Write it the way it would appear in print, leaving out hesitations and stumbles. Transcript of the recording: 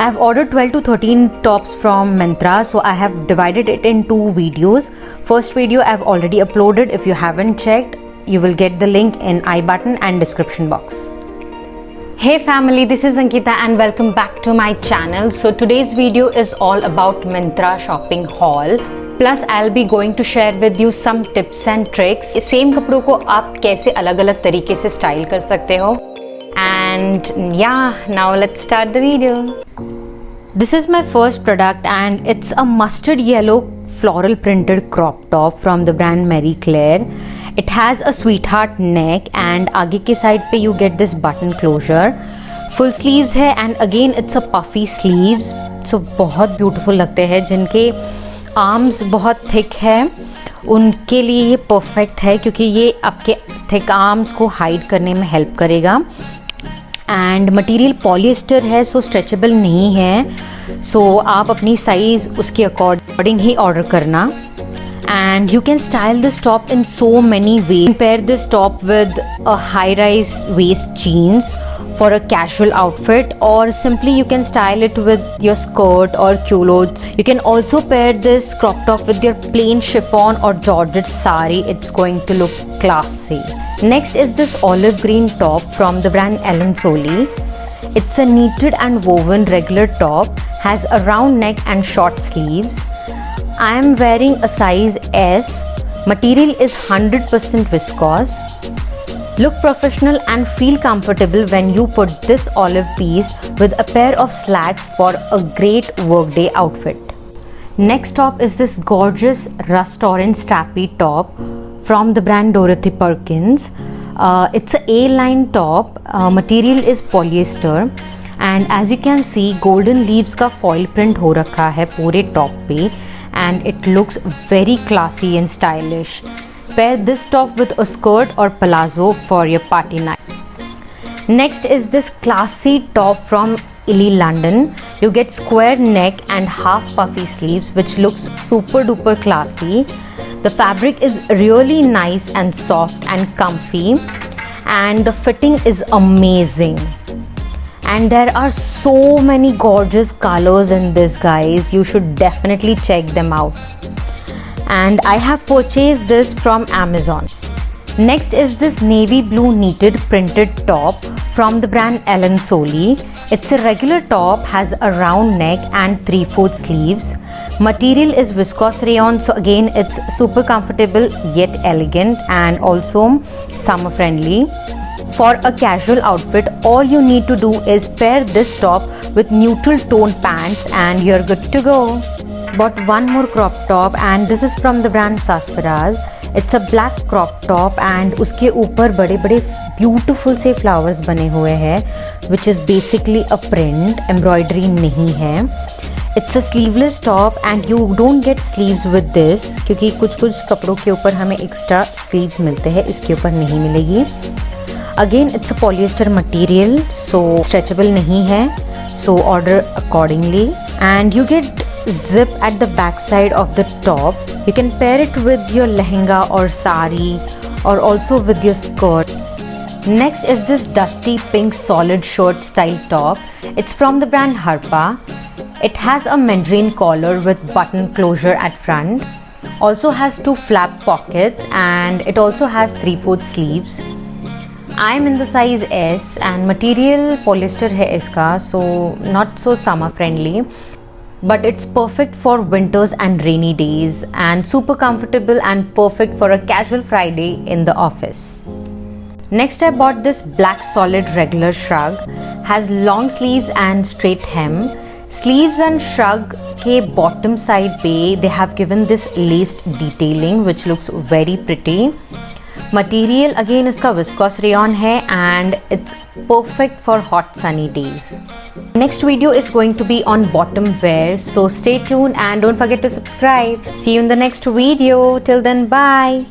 I've ordered 12 to 13 tops from Myntra, so I have divided it in two videos. First video I've already uploaded. If you haven't checked, you will get the link in I button and description box. Hey family, this is Ankita and welcome back to my channel. So today's video is all about Myntra shopping haul. Plus I'll be going to share with you some tips and tricks. Same कपड़ों को आप कैसे अलग-अलग तरीके से style कर सकते हो. And yeah, now let's start the video. This is my first product and it's a mustard yellow floral printed crop top from the brand Marie Claire. It has a sweetheart neck and आगे के side पे you get this button closure. Full sleeves है and again it's a puffy sleeves. So बहुत beautiful लगते हैं. जिनके arms बहुत thick है उनके लिए ये perfect है क्योंकि ये आपके thick arms को hide करने में help करेगा. एंड मटेरियल पॉलिएस्टर है, सो स्ट्रेचेबल नहीं है, सो आप अपनी साइज़ उसके अकॉर्डिंग ही ऑर्डर करना. And you can style this top in so many ways. Pair this top with a high rise waist jeans for a casual outfit, or simply you can style it with your skirt or culottes. You can also pair this crop top with your plain chiffon or georgette sari. It's going to look classy. Next is this olive green top from the brand Ellen Soli. It's a knitted and woven regular top, has a round neck and short sleeves. I am wearing a size S. Material is 100% viscose. Look professional and feel comfortable when you put this olive piece with a pair of slacks for a great workday outfit. Next top is this gorgeous rust orange strappy top from the brand Dorothy Perkins. It's a A-line top. Material is polyester and as you can see golden leaves का foil print हो रखा है पूरे top पे and it looks very classy and stylish. Pair this top with a skirt or palazzo for your party night. Next is this classy top from Illy London. You get square neck and half puffy sleeves which looks super duper classy. The fabric is really nice and soft and comfy and the fitting is amazing. And there are so many gorgeous colors in this, guys. You should definitely check them out. And I have purchased this from Amazon. Next is this navy blue knitted printed top from the brand Ellen Soli. It's a regular top, has a round neck and 3/4 sleeves. Material is viscose rayon, so again it's super comfortable yet elegant and also summer friendly. For a casual outfit, all you need to do is pair this top with neutral tone pants and you're good to go. Bought one more crop top and this is from the brand Sarfaraz. It's a black crop top and उसके ऊपर बड़े बड़े beautiful से flowers बने हुए हैं which is basically a print, embroidery नहीं है. It's a sleeveless top and you don't get sleeves with this क्योंकि कुछ कुछ कपड़ों के ऊपर हमें extra sleeves मिलते हैं, इसके ऊपर नहीं मिलेगी. Again it's a polyester material, so stretchable नहीं है, so order accordingly. And you get zip at the back side of the top. You can pair it with your lehenga or sari or also with your skirt. Next is this dusty pink solid shirt style top. It's from the brand Harpa. It has a mandarin collar with button closure at front. Also has two flap pockets and it also has 3/4 sleeves. I'm in the size S and material polyester है इसका, so not so summer friendly. But it's perfect for winters and rainy days and super comfortable and perfect for a casual Friday in the office. Next I bought this black solid regular shrug. Has long sleeves and straight hem. Sleeves and shrug के bottom side पे they have given this laced detailing which looks very pretty. Material again इसका viscose rayon है and it's perfect for hot sunny days. Next video is going to be on bottom wear, so stay tuned and don't forget to subscribe. See you in the next video. Till then, bye.